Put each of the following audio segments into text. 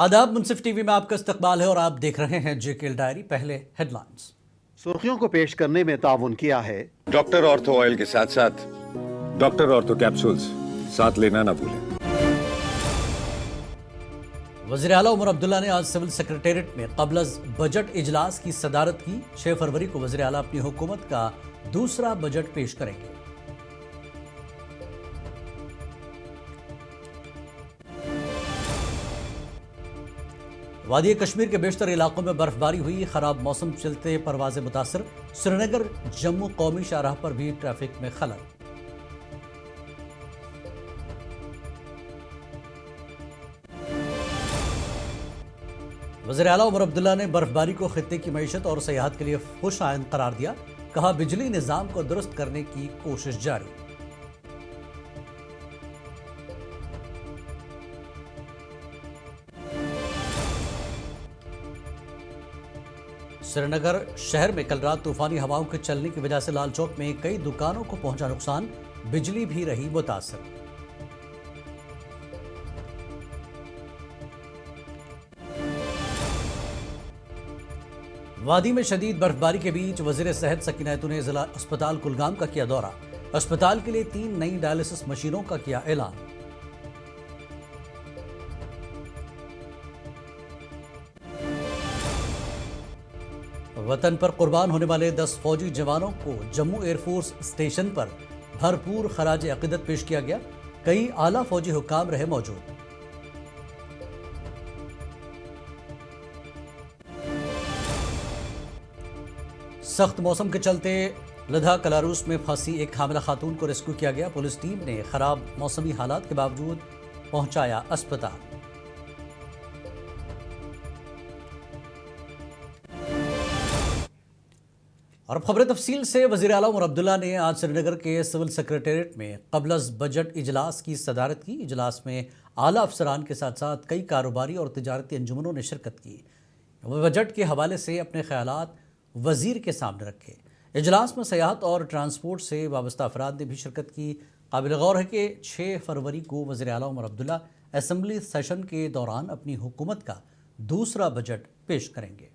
आदाब, मुंसिफ टीवी में आपका इस्तकबाल है और आप देख रहे हैं जेकेएल डायरी। पहले हेडलाइंस। सुर्खियों को पेश करने में ताउन किया है डॉक्टर ऑर्थो ऑयल के साथ साथ डॉक्टर ऑर्थो कैप्सूल्स साथ लेना ना भूलें। वज़ीर आला उमर अब्दुल्ला ने आज सिविल सेक्रेटेरिएट में क़ब्ल बजट इजलास की सदारत की। 6 फरवरी को वज़ीर आला अपनी हुकूमत का दूसरा बजट पेश करेंगे। वादी कश्मीर के बेशतर इलाकों में बर्फबारी हुई। खराब मौसम चलते परवाजें मुतासर। श्रीनगर जम्मू कौमी शाहराह पर भी ट्रैफिक में खलल। वज़ीर आला उमर अब्दुल्ला ने बर्फबारी को खित्ते की मईशत और सयाहत के लिए खुश आइंद करार दिया। कहा, बिजली निज़ाम को दुरुस्त करने की कोशिश जारी। श्रीनगर शहर में कल रात तूफानी हवाओं के चलने की वजह से लाल चौक में कई दुकानों को पहुंचा नुकसान। बिजली भी रही मुतासर। वादी में शदीद बर्फबारी के बीच वजीर सेहत सकीना ने जिला अस्पताल कुलगाम का किया दौरा। अस्पताल के लिए 3 नई डायलिसिस मशीनों का किया ऐलान। वतन पर कुर्बान होने वाले 10 फौजी जवानों को जम्मू एयरफोर्स स्टेशन पर भरपूर खराज अकीदत पेश किया गया। कई आला फौजी हुक्काम रहे मौजूद। सख्त मौसम के चलते लद्दाख कलारूस में फंसी एक हामिला खातून को रेस्क्यू किया गया। पुलिस टीम ने खराब मौसमी हालात के बावजूद पहुंचाया अस्पताल। और अब खबरें तफसील से। वज़ीर आला उमर अब्दुल्ला ने आज श्रीनगर के सिविल सेक्रेटेरिएट में क़ब्ल बजट इजलास की सदारत की। इजलास में आला अफसरान के साथ साथ कई कारोबारी और तिजारती अंजुमनों ने शिरकत की। वह बजट के हवाले से अपने ख्यालात वज़ीर के सामने रखे। इजलास में सयाहत और ट्रांसपोर्ट से वाबस्ता अफराद ने भी शिरकत की। काबिल गौर है कि 6 फरवरी को वज़ीर आला उमर अब्दुल्ला असम्बली सेशन के दौरान अपनी हुकूमत का दूसरा बजट पेश करेंगे।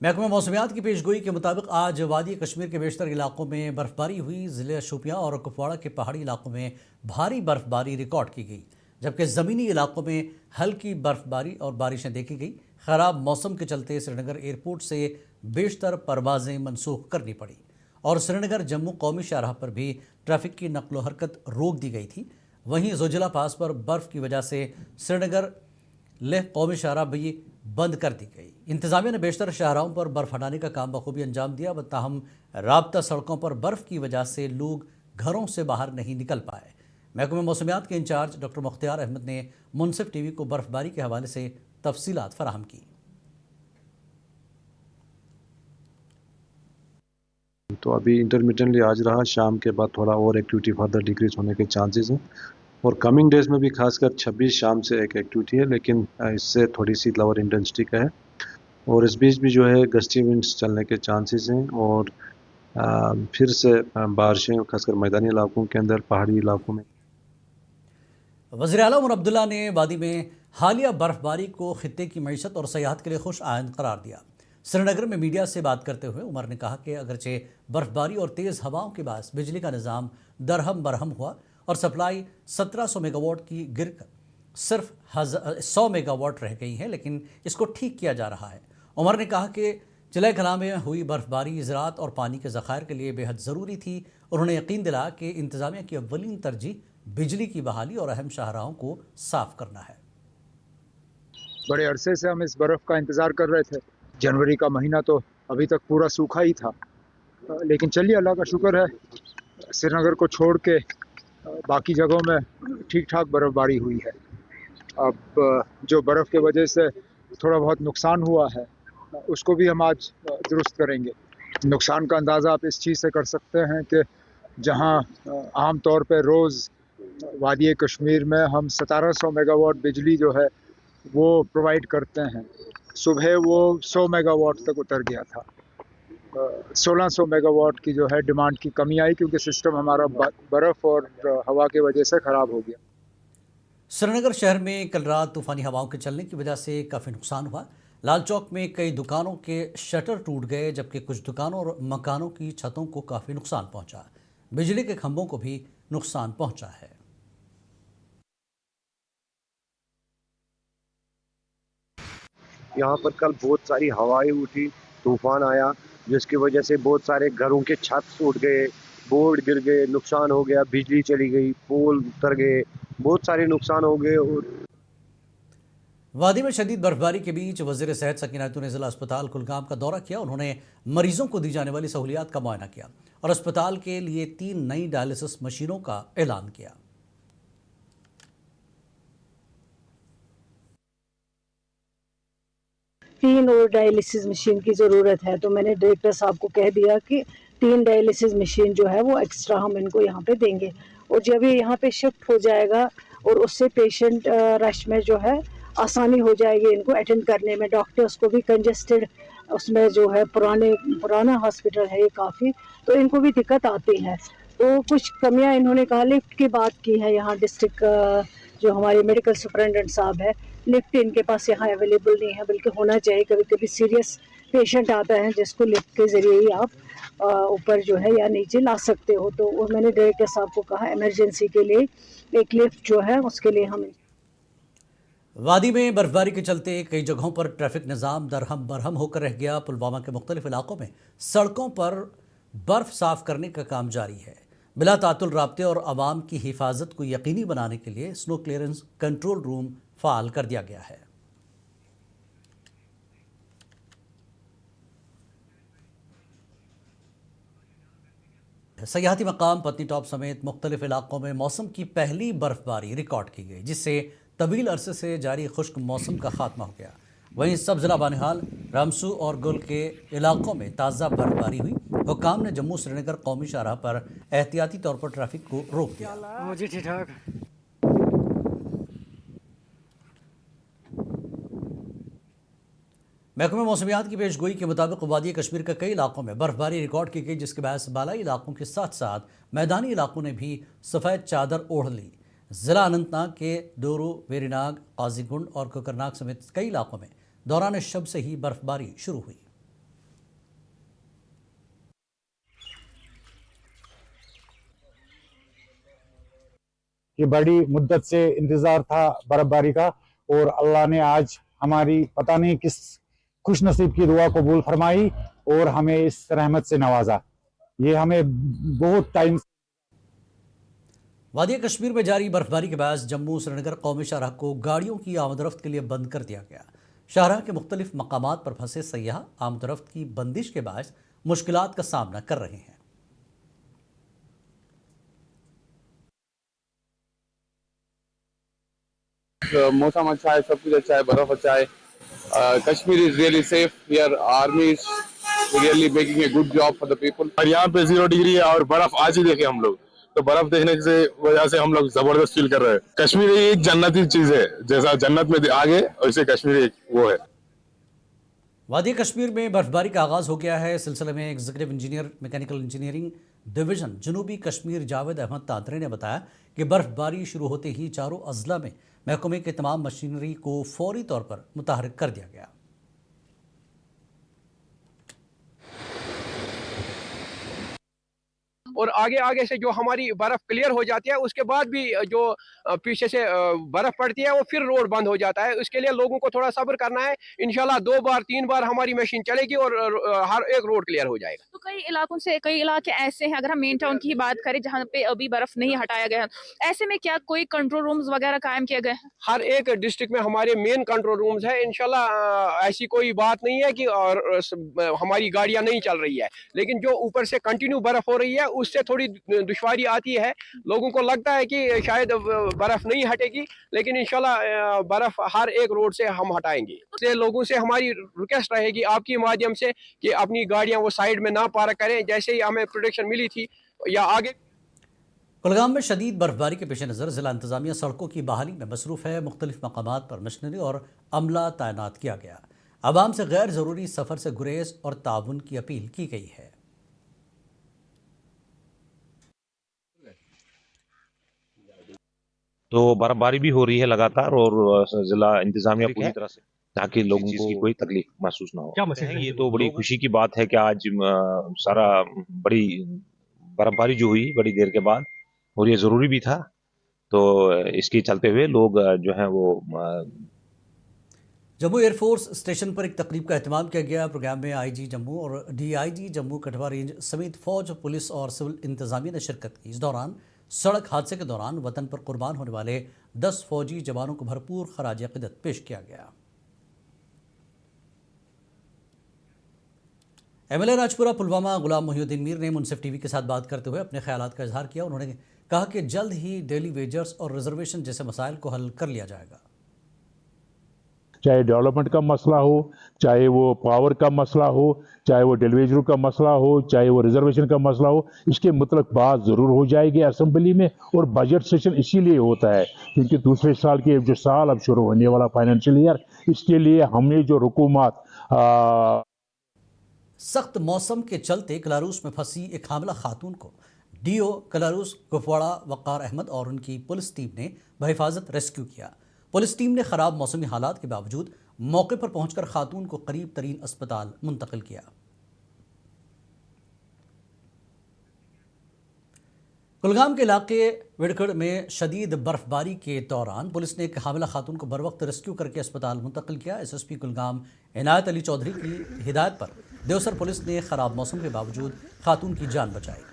महकमा मौसमियात की पेशगोई के मुताबिक आज वादी कश्मीर के बेशतर इलाकों में बर्फबारी हुई। ज़िले शोपियां और कुपवाड़ा के पहाड़ी इलाकों में भारी बर्फबारी रिकॉर्ड की गई, जबकि ज़मीनी इलाकों में हल्की बर्फबारी और बारिशें देखी गई। ख़राब मौसम के चलते श्रीनगर एयरपोर्ट से बेशतर परवाजें मनसूख करनी पड़ी और श्रीनगर जम्मू कौमी शाहराह पर भी ट्रैफिक की नकलो हरकत रोक दी गई थी। वहीं जोजिला पास पर बर्फ़ की वजह से श्रीनगर लेह कौमी शाहराह भी बंद कर दी गई। इंतज़ामिया ने बेशतर शाहराहों पर बर्फ़ हटाने का काम बखूबी अंजाम दिया। ताहम राब्ता सड़कों पर बर्फ़ की वजह से लोग घरों से बाहर नहीं निकल पाए। महकमा मौसमियात के इंचार्ज डॉक्टर मुख्तियार अहमद ने मुंसिफ टीवी को बर्फबारी के हवाले से तफसीलात फराहम की। तो अभी इंटरमिटेंटली आज रहा, शाम के बाद थोड़ा और एक्टिविटी फर्दर डिक्रीज होने के चांसेस हैं और कमिंग डेज में भी खासकर 26 शाम से एक एक्टिविटी है, लेकिन इससे थोड़ी सी लोअर इंटेंसिटी का है और इस बीच भी जो है गस्टी विंड्स चलने के चांसेस हैं और फिर से बारिशें खासकर मैदानी इलाकों के अंदर, पहाड़ी इलाकों में। वज़ीर आला उमर अब्दुल्ला ने वादी में हालिया बर्फबारी को खित्ते की मईशत और सयाहत के लिए खुश आइंद करार दिया। श्रीनगर में मीडिया से बात करते हुए उमर ने कहा कि अगरचे बर्फबारी और तेज़ हवाओं के बाद बिजली का निज़ाम दरहम बरहम हुआ और सप्लाई 1700 मेगावाट की गिरकर सिर्फ 100 मेगावाट रह गई है, लेकिन इसको ठीक किया जा रहा है। उमर ने कहा कि जिला कलां में हुई बर्फबारी ज़राअत और पानी के ज़खायर के लिए बेहद ज़रूरी थी। उन्होंने यकीन दिलाया कि इंतज़ामिया की अव्वलीन तरजीह बिजली की बहाली और अहम शाहराहों को साफ करना है। बड़े अरसे से हम इस बर्फ़ का इंतज़ार कर रहे थे। जनवरी का महीना तो अभी तक पूरा सूखा ही था, लेकिन चलिए अल्लाह का शुक्र है, श्रीनगर को छोड़ के बाकी जगहों में ठीक ठाक बर्फ़बारी हुई है। अब जो बर्फ़ के वजह से थोड़ा बहुत नुकसान हुआ है उसको भी हम आज दुरुस्त करेंगे। नुकसान का अंदाज़ा आप इस चीज़ से कर सकते हैं कि जहां आम तौर पे रोज़ वादी कश्मीर में हम 1700 मेगावाट बिजली जो है वो प्रोवाइड करते हैं, सुबह वो 100 मेगावाट तक उतर गया था। 1600 मेगावाट की जो है डिमांड की कमी आई, क्योंकि सिस्टम हमारा बर्फ़ और हवा की वजह से ख़राब हो गया। श्रीनगर शहर में कल रात तूफानी हवाओं के चलने की वजह से काफ़ी नुकसान हुआ। लाल चौक में कई दुकानों के शटर टूट गए, जबकि कुछ दुकानों और मकानों की छतों को काफ़ी नुकसान पहुंचा। बिजली के खंभों को भी नुकसान पहुंचा है। यहाँ पर कल बहुत सारी हवाएं उठी, तूफान आया, जिसकी वजह से बहुत सारे घरों के छत टूट गए, बोर्ड गिर गए, नुकसान हो गया, बिजली चली गई, पोल उतर गए, बहुत सारे नुकसान हो गए। और वादी में शदीद बर्फबारी के बीच वज़ीर सेहत सकीना ने जिला अस्पताल कुलगाम का दौरा किया। उन्होंने मरीजों को दी जाने वाली सहूलियात का मुआयना किया और अस्पताल के लिए 3 नई डायलिसिस मशीनों का ऐलान किया। तीन और डायलिसिस मशीन की ज़रूरत है, तो मैंने डायरेक्टर साहब को कह दिया कि 3 डायलिसिस मशीन जो है वो एक्स्ट्रा हम इनको यहाँ पे देंगे, और जब ये यहाँ पे शिफ्ट हो जाएगा और उससे पेशेंट रश में जो है आसानी हो जाएगी इनको अटेंड करने में। डॉक्टर्स को भी कंजेस्टेड उसमें जो है पुराना हॉस्पिटल है ये काफ़ी, तो इनको भी दिक्कत आती है। तो कुछ कमियाँ इन्होंने कहा, लिफ्ट की बात की है यहाँ डिस्ट्रिक्ट जो हमारे मेडिकल सुपरिटेंडेंट साहब है, लिफ्ट इनके पास यहाँ अवेलेबल नहीं है, बल्कि होना चाहिए। कभी कभी सीरियस पेशेंट आता है जिसको लिफ्ट के ज़रिए ही आप ऊपर जो है या नीचे ला सकते हो, तो वो मैंने डायरेक्टर साहब को कहा इमरजेंसी के लिए एक लिफ्ट जो है उसके लिए हम। वादी में बर्फबारी के चलते कई जगहों पर ट्रैफिक निज़ाम दरहम बरहम होकर रह गया। पुलवामा के मुख्तलिफ इलाकों में सड़कों पर बर्फ साफ करने का काम जारी है। बिला तातुल राब्ते और आवाम की हिफाजत को यकीनी बनाने के लिए snow clearance control room fall कर दिया गया है। सयाहती मकाम पत्नी टॉप समेत मुख्तलिफ इलाकों में मौसम की पहली बर्फबारी रिकॉर्ड की गई, जिससे तवील अरसे से जारी खुश्क मौसम का खात्मा हो गया। वहीं सब जिला बानिहाल, रामसू और गुल के इलाकों में ताज़ा बर्फबारी हुई। हुक्काम ने जम्मू श्रीनगर कौमी शाहराह पर एहतियाती तौर पर ट्रैफिक को रोक दिया। जी ठीक ठाक। महकमे मौसमियात की पेशगोई के मुताबिक वादी कश्मीर के कई इलाकों में बर्फबारी रिकॉर्ड की गई, जिसके बायस बालाई इलाकों के साथ साथ मैदानी इलाकों ने भी सफ़ेद चादर ओढ़ ली। ज़िला अनंतनाग के डोरू, वेरीनाग, काजीगुंड और कोकरनाग समेत कई इलाकों में दौरान शब से ही बर्फबारी शुरू हुई। कि बड़ी मुद्दत से इंतजार था बर्फबारी का, और अल्लाह ने आज हमारी पता नहीं किस खुश नसीब की दुआ कबूल फरमाई और हमें इस रहमत से नवाजा। ये हमें बहुत टाइम। वादी कश्मीर में जारी बर्फबारी के बाद जम्मू श्रीनगर कौमी शाहराह को गाड़ियों की आमदरफ्त के लिए बंद कर दिया गया। शाहराह के मुख्तलिफ मकामात पर फंसे सयाह आमदरफ्त की बंदिश के बाद मुश्किलात का सामना कर रहे हैं। मौसम अच्छा है, सब कुछ अच्छा है, बर्फ अच्छा है। Kashmir is really safe here, army is really making a good job for the people. और यहाँ पे 0 डिग्री है और बर्फ आज ही देखे हम लोग, तो बर्फ देखने से वजह से हम लोग जबरदस्त फील कर रहे हैं। कश्मीर एक जन्नती चीज है, जैसा जन्नत में आगे वैसे कश्मीर एक वो है। वादी कश्मीर में बर्फबारी का आगाज़ हो गया है। इस सिलसिले में executive engineer mechanical engineering division जनूबी कश्मीर जावेद अहमद तांत्रे ने बताया कि बर्फबारी शुरू होते ही चारों अजला में महकमे के तमाम मशीनरी को फौरी तौर पर मुतहर्रिक कर दिया गया। और आगे आगे से जो हमारी बर्फ क्लियर हो जाती है, उसके बाद भी जो पीछे से बर्फ पड़ती है वो फिर रोड बंद हो जाता है। उसके लिए लोगों को थोड़ा सब्र करना है। इंशाल्लाह 2 बार 3 बार हमारी मशीन चलेगी और हर एक रोड क्लियर हो जाएगा। तो कई इलाकों से कई इलाके ऐसे हैं, अगर हम मेन टाउन की बात करें जहाँ पे अभी बर्फ नहीं हटाया गया, ऐसे में क्या कोई कंट्रोल रूम्स वगैरह कायम किए गए हैं? हर एक डिस्ट्रिक्ट में हमारे मेन कंट्रोल रूम्स है। इंशाल्लाह ऐसी कोई बात नहीं है कि और हमारी गाड़ियां नहीं चल रही है, लेकिन जो ऊपर से कंटिन्यू बर्फ हो रही है उससे थोड़ी दुश्वारी आती है। लोगों को लगता है कि शायद बर्फ नहीं हटेगी, लेकिन इंशाल्लाह बर्फ हर एक रोड से हम हटाएंगे। इसलिए लोगों से हमारी रिक्वेस्ट रहेगी आपके माध्यम से कि अपनी गाड़ियां वो साइड में ना पार्क करें, जैसे ही हमें प्रोटेक्शन मिली थी या आगे। कुलगाम में शदीद बर्फबारी के पेश नज़र जिला इंतजामिया सड़कों की बहाली में मसरूफ़ है। मुख्तलिफ मकामात पर मशीनरी और अमला तैनात किया गया। आवाम से गैर ज़रूरी सफ़र से गुरेज और ताउन की अपील की गई है। तो बर्फबारी भी हो रही है लगातार और जिला इंतजामिया पूरी तरह से ताकि लोगों को कोई तकलीफ महसूस ना हो। क्या मसला ये तो बड़ी खुशी की बात है कि आज सारा बड़ी बर्फबारी जो हुई बड़ी देर के बाद और ये ज़रूरी भी था, तो इसके चलते हुए लोग जो है वो जम्मू एयरफोर्स स्टेशन पर एक तकरीब का एहतमाम किया गया। प्रोग्राम में आईजी जम्मू और डीआईजी जम्मू कठुआ रेंज समेत फौज, पुलिस और सिविल इंतजामिया ने शिरकत की। इस दौरान सड़क हादसे के दौरान वतन पर कुर्बान होने वाले 10 फौजी जवानों को भरपूर खराज अक़ीदत पेश किया गया। एमएलए राजपुरा पुलवामा गुलाम मोहिउद्दीन मीर ने मुनसिफ टीवी के साथ बात करते हुए अपने ख्यालात का इजहार किया। उन्होंने कहा कि जल्द ही डेली वेजर्स और रिजर्वेशन जैसे मसाइल को हल कर लिया जाएगा। चाहे डेवलपमेंट का मसला हो, चाहे वो पावर का मसला हो, चाहे वो डेलीवेजर का मसला हो, चाहे वो रिजर्वेशन का मसला हो, इसके मतलब बात ज़रूर हो जाएगी असेंबली में। और बजट सेशन इसीलिए होता है क्योंकि दूसरे साल के जो साल अब शुरू होने वाला फाइनेंशियल ईयर, इसके लिए हमने जो हुकूमत सख्त मौसम के चलते कलारूस में फंसी एक हामिला खातून को डीओ कलारूस कुपवाड़ा वक़ार अहमद और उनकी पुलिस टीम ने बहिफाजत रेस्क्यू किया। पुलिस टीम ने खराब मौसमी हालात के बावजूद मौके पर पहुंचकर खातून को करीब तरीन अस्पताल मुंतकिल किया। कुलगाम के इलाके विड़कड़ में शदीद बर्फबारी के दौरान पुलिस ने एक हामिला खातून को बरवक्त रेस्क्यू करके अस्पताल मुंतकिल किया। एसएसपी कुलगाम इनायत अली चौधरी की हिदायत पर देवसर पुलिस ने खराब मौसम के बावजूद खातून की जान बचाई।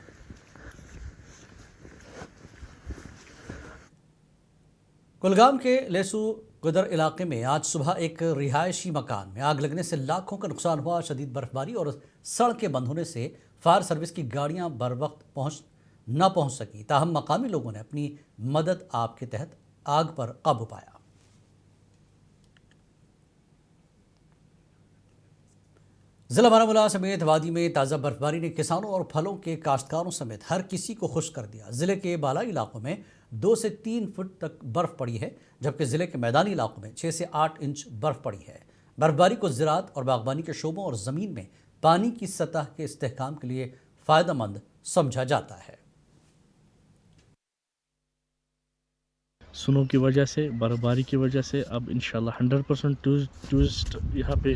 कुलगाम के लेसू गुदर इलाके में आज सुबह एक रिहायशी मकान में आग लगने से लाखों का नुकसान हुआ। शदीद बर्फबारी और सड़कें बंद होने से फायर सर्विस की गाड़ियां बर वक्त न पहुंच सकी। ताहम मकामी लोगों ने अपनी मदद आप के तहत आग पर काबू पाया। जिला बारामूला समेत वादी में ताज़ा बर्फबारी ने किसानों और फलों के काश्तकारों समेत हर किसी को खुश कर दिया। जिले के बालाई इलाकों में 2 से 3 फुट तक बर्फ पड़ी है, जबकि जिले के मैदानी इलाकों में 6 से 8 इंच बर्फ पड़ी है। बर्फबारी को ज़राअत और बागबानी के शोबों और ज़मीन में पानी की सतह के इस्तेहकाम के लिए फ़ायदेमंद समझा जाता है। स्नो की वजह से, बर्फबारी की वजह से अब इंशाल्लाह 100% टूरिस्ट यहाँ पे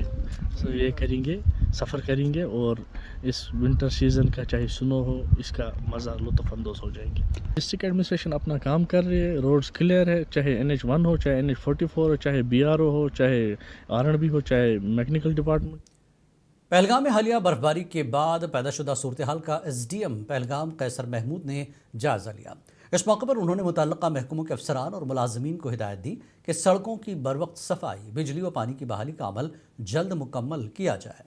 ये करेंगे, सफ़र करेंगे और इस विंटर सीज़न का चाहे स्नो हो इसका मज़ा लुत्फ़अंदोज़ हो जाएंगे। डिस्ट्रिक्ट एडमिनिस्ट्रेशन अपना काम कर रही है, रोड्स क्लियर है, चाहे NH1 हो, चाहे NH44 हो, चाहे BRO हो, चाहे R&B हो, चाहे मैकेनिकल डिपार्टमेंट। पहलगाम में हालिया बर्फबारी के बाद पैदाशुदा सूरत हाल का SDM पहलगाम कैसर महमूद ने जायज़ा लिया। इस मौके पर उन्होंने मुतल्लिक़ा महकमों के अफसरान और मुलाजमीन को हिदायत दी कि सड़कों की बरवक्त सफाई, बिजली व पानी की बहाली का अमल जल्द मुकम्मल किया जाए।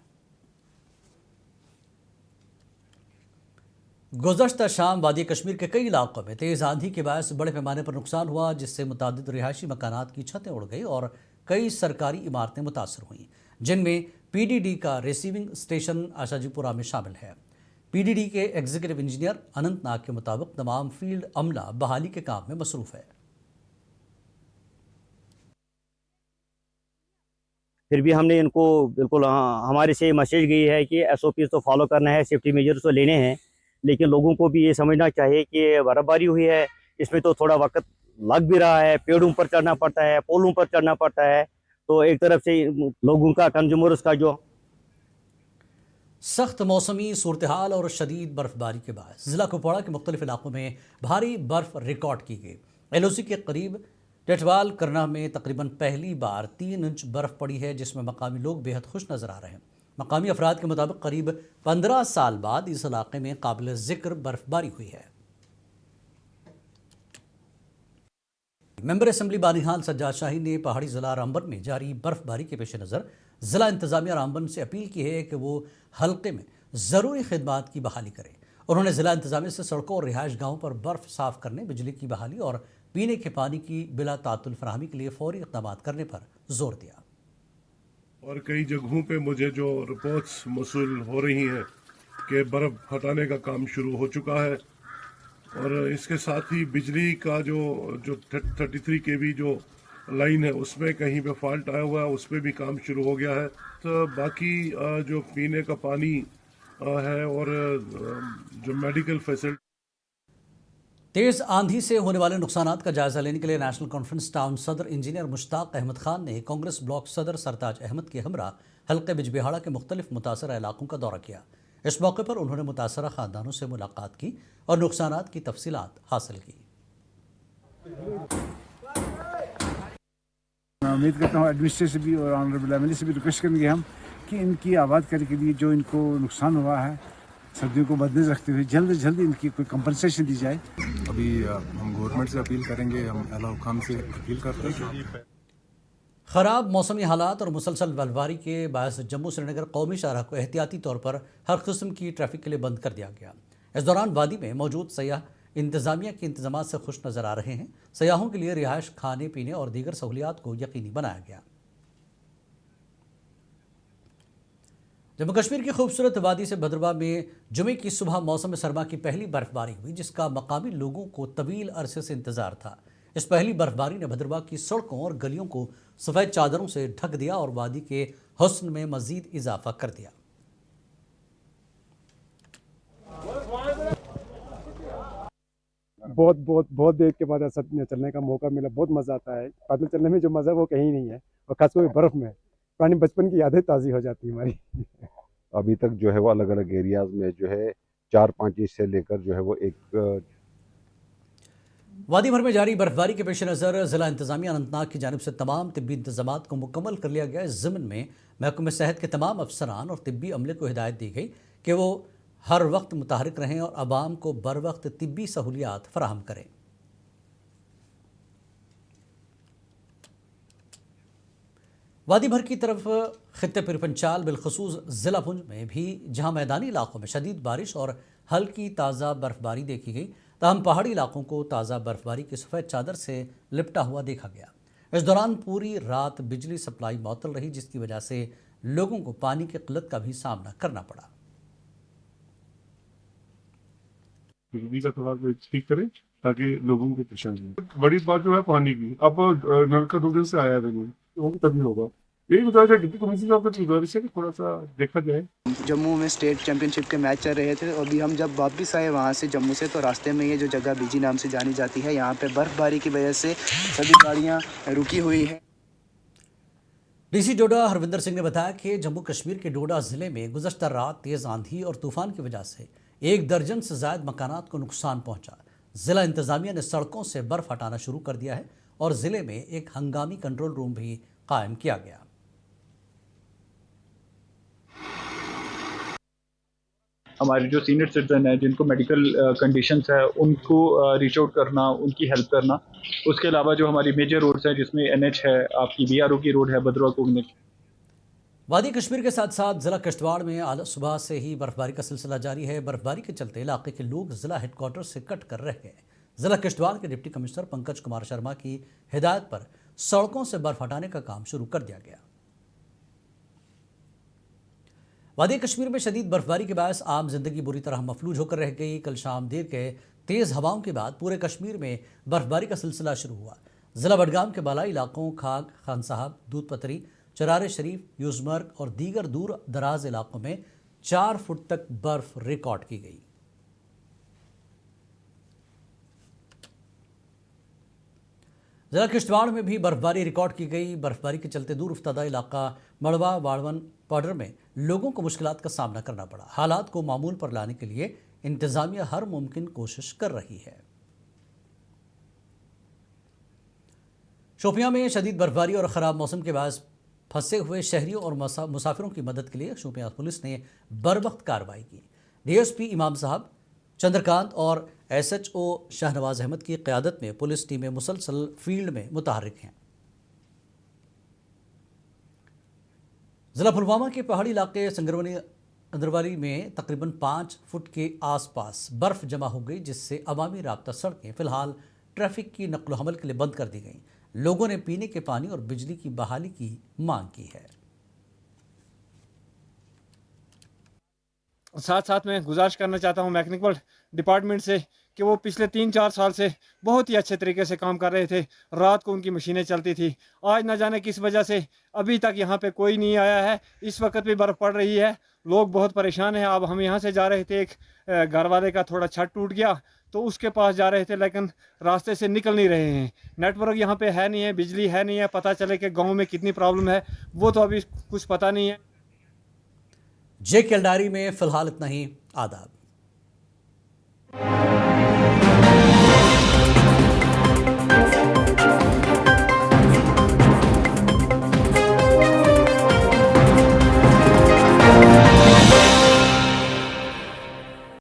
गुज़श्ता शाम वादी कश्मीर के कई इलाकों में तेज़ आंधी के बायस बड़े पैमाने पर नुकसान हुआ, जिससे मुतादिद रिहायशी मकानात की छतें उड़ गई और कई सरकारी इमारतें मुतासर हुईं, जिनमें PDD का रिसीविंग स्टेशन आशाजीपुरा में शामिल है। PDD के एग्जीक्यूटिव इंजीनियर अनंतनाग के मुताबिक तमाम फील्ड अमला बहाली के काम में मसरूफ़ है। फिर भी हमने इनको बिल्कुल हमारे से मैसेज गई है कि SOP तो फॉलो करना है, सेफ्टी मेजर्स तो लेने हैं, लेकिन लोगों को भी ये समझना चाहिए कि बर्फबारी हुई है, इसमें तो थोड़ा वक्त लग भी रहा है, पेड़ों पर चढ़ना पड़ता है, पोलों पर चढ़ना पड़ता है, तो एक तरफ से लोगों का कंज्यूमर्स का जो सख्त मौसमी सूरत हाल और शदीद बर्फबारी के बाद ज़िला कुपवाड़ा के मुख्तलिफ इलाकों में भारी बर्फ रिकॉर्ड की गई। LOC के करीब टेटवाल करना में तकरीबन पहली बार 3 इंच बर्फ पड़ी है, जिसमें मकामी लोग बेहद खुश नज़र आ रहे हैं। मकामी अफराद के मुताबिक करीब 15 साल बाद इस इलाके में काबिल ज़िक्र बर्फबारी हुई है। मेंबर असेंबली बानिहाल सज्जाद शाही ने पहाड़ी ज़िला रामबन में जारी बर्फबारी के पेश नज़र ज़िला इंतज़ामिया रामबन से अपील की है कि वो हल्के में ज़रूरी खिदमात की बहाली करें। उन्होंने ज़िला इंतज़ामिया से सड़कों और रिहाइश गाहों पर बर्फ़ साफ़ करने, बिजली की बहाली और पीने के पानी की बिला तातुल फराहमी के लिए फौरी इक़दाम करने पर जोर दिया। और कई जगहों पे मुझे जो रिपोर्ट्स मौसूल हो रही हैं कि बर्फ़ हटाने का काम शुरू हो चुका है और इसके साथ ही बिजली का जो 33 kV जो लाइन है उसमें कहीं पे फॉल्ट आया हुआ है, उस पर भी काम शुरू हो गया है। तो बाकी जो पीने का पानी है और जो मेडिकल फैसिलिटी। तेज आंधी से होने वाले नुकसानात का जायजा लेने के लिए नेशनल कॉन्फ्रेंस टाउन सदर इंजीनियर मुश्ताक अहमद खान ने कांग्रेस ब्लॉक सदर सरताज अहमद के हमरा हल्के बिजबिहाड़ा के मुख्तलिफ मुतासरा इलाकों का दौरा किया। इस मौके पर उन्होंने मुतासरा खानदानों से मुलाकात की और नुकसानात की तफसीलात हासिल की। मैं उम्मीद करता हूँ एडमिनिस्ट्रेशन भी और ऑनरेबल एमएलए से भी रिक्वेस्ट करेंगे हम कि इनकी आबाद करने के लिए जो इनको नुकसान हुआ है सर्दियों को मद्देनजर रखते हुए जल्द से जल्द इनकी कोई कंपनसेशन दी जाए। अभी हम गवर्नमेंट से अपील करेंगे, हम आला हुकाम से अपील करते हैं। ख़राब मौसमी हालात और मुसलसल बर्फबारी के बायस जम्मू श्रीनगर कौमी शाहराह को एहतियाती तौर पर हर किस्म की ट्रैफिक के लिए बंद कर दिया गया। इस दौरान वादी में मौजूद सयाह इंतज़ामिया के इंतजाम से खुश नज़र आ रहे हैं। सयाहों के लिए रिहाइश, खाने पीने और दीगर सहूलियात को यकीनी बनाया गया। जम्मू कश्मीर की खूबसूरत वादी से भद्रवाह में जुमे की सुबह मौसम सरमा की पहली बर्फबारी हुई, जिसका मकामी लोगों को तवील अरसे से इंतजार था। इस पहली बर्फबारी ने भद्रवाह की सड़कों और गलियों को सफ़ेद चादरों से ढक दिया और वादी के हुस्न में मजीद इजाफा कर दिया। बहुत देर के बाद ऐसा चलने का मौका मिला, बहुत मज़ा आता है। पैदल चलने में जो मज़ा वो कहीं नहीं है, और खासकर बर्फ़ में पुरानी बचपन की यादें ताज़ी हो जाती है हमारी। अभी तक जो है वो अलग अलग एरियाज में जो है 4-5 इंच से लेकर जो है वो एक वादी भर में जारी बर्फबारी के पेश नज़र जिला इंतजामिया अनंतनाग की जानिब से तमाम तिब्बी इंतजाम को मुकम्मल कर लिया गया। इस ज़िम्न में महकमे सेहत के तमाम अफसरान और तिब्बी अमले को हिदायत दी गई कि वो हर वक्त मुतहरिक रहें और आवाम को बर वक्त तिब्बी सहूलियात फराहम करें। वादी भर की तरफ खित्ते पिरपंचाल बिलखसूस ज़िला पुंज में भी जहां मैदानी इलाकों में शदीद बारिश और हल्की ताज़ा बर्फबारी देखी गई, तहम पहाड़ी इलाकों को ताज़ा बर्फबारी की सफ़ेद चादर से लिपटा हुआ देखा गया। इस दौरान पूरी रात बिजली सप्लाई मअतल रही, जिसकी वजह से लोगों को पानी की किल्लत का भी सामना करना पड़ा। बिजली का थोड़ा ठीक करें ताकि लोगों को परेशानी। बड़ी बात जो है पानी की, अब नल का 2 दिन से आया नहीं, वो तभी होगा। यही बताया जाए डिप्टी कमिश्नर साहब की गुजारिश है कि थोड़ा सा देखा जाए। जम्मू में स्टेट चैंपियनशिप के मैच चल रहे थे, अभी हम जब वापस आए वहाँ से जम्मू से, तो रास्ते में ये जो जगह बीजी नाम से जानी जाती है, यहाँ पे बर्फबारी की वजह से सभी गाड़ियाँ रुकी हुई हैं। डीसी डोडा हरविंदर सिंह ने बताया कि जम्मू कश्मीर के डोडा ज़िले में गुज़श्ता रात तेज़ आंधी और तूफ़ान की वजह से 1 दर्जन से ज़ायद मकानात को नुकसान पहुँचा। ज़िला इंतज़ामिया ने सड़कों से बर्फ़ हटाना शुरू कर दिया है और ज़िले में एक हंगामी कंट्रोल रूम भी कायम किया गया। हमारे जो सीनियर सिटीजन है जिनको मेडिकल कंडीशंस है उनको रीच आउट करना, उनकी हेल्प करना। उसके अलावा जो हमारी मेजर रोड्स हैं जिसमें NH है, आपकी BRO की रोड है भद्रवाह कोगनच। वादी कश्मीर के साथ साथ ज़िला किश्तवाड़ में आज सुबह से ही बर्फबारी का सिलसिला जारी है। बर्फबारी के चलते इलाके के लोग ज़िला हेडक्वार्टर से कट कर रह गए। ज़िला किश्तवाड़ के डिप्टी कमिश्नर पंकज कुमार शर्मा की हिदायत पर सड़कों से बर्फ हटाने का काम शुरू कर दिया गया। वादी कश्मीर में शदीद बर्फबारी के बायस आम जिंदगी बुरी तरह मफलूज होकर रह गई। कल शाम देर के तेज़ हवाओं के बाद पूरे कश्मीर में बर्फबारी का सिलसिला शुरू हुआ। ज़िला बडगाम के बालाई इलाकों खाग, खान साहब, दूध पतरी, चरारे शरीफ, यूजमर्ग और दीगर दूर दराज इलाकों में 4 फुट तक बर्फ रिकॉर्ड की गई। ज़िला किश्तवाड़ में भी बर्फबारी रिकॉर्ड की गई। बर्फबारी के चलते दूर उफ्तादा इलाका मड़वा वाड़वन बॉर्डर में लोगों को मुश्किलात का सामना करना पड़ा। हालात को मामूल पर लाने के लिए इंतजामिया हर मुमकिन कोशिश कर रही है। शोपियां में शदीद बर्फबारी और ख़राब मौसम के बाद फंसे हुए शहरियों और मुसाफिरों की मदद के लिए शोपियां पुलिस ने बरवक्त कार्रवाई की। DSP इमाम साहब चंद्रकांत और SHO शाहनवाज अहमद की क़यादत में पुलिस टीमें मुसलसल फील्ड में मुतहरिक हैं। ज़िला पुलवामा के पहाड़ी इलाके संगरवनी अंदरवाली में तकरीबन 5 फुट के आसपास बर्फ़ जमा हो गई, जिससे अवामी राब्ता सड़कें फ़िलहाल ट्रैफिक की नकलो हमल के लिए बंद कर दी गई। लोगों ने पीने के पानी और बिजली की बहाली की मांग की है। साथ साथ मैं गुजारिश करना चाहता हूं मैकेनिकल डिपार्टमेंट से कि वो पिछले 3-4 साल से बहुत ही अच्छे तरीके से काम कर रहे थे। रात को उनकी मशीनें चलती थी। आज न जाने किस वजह से अभी तक यहाँ पे कोई नहीं आया है। इस वक्त भी बर्फ़ पड़ रही है, लोग बहुत परेशान हैं। अब हम यहाँ से जा रहे थे, एक घर वाले का थोड़ा छत टूट गया तो उसके पास जा रहे थे, लेकिन रास्ते से निकल नहीं रहे हैं। नेटवर्क यहाँ पे है नहीं है, बिजली है नहीं है। पता चले कि गाँव में कितनी प्रॉब्लम है वो तो अभी कुछ पता नहीं है। JKL डायरी में फिलहाल इतना ही। आदाब।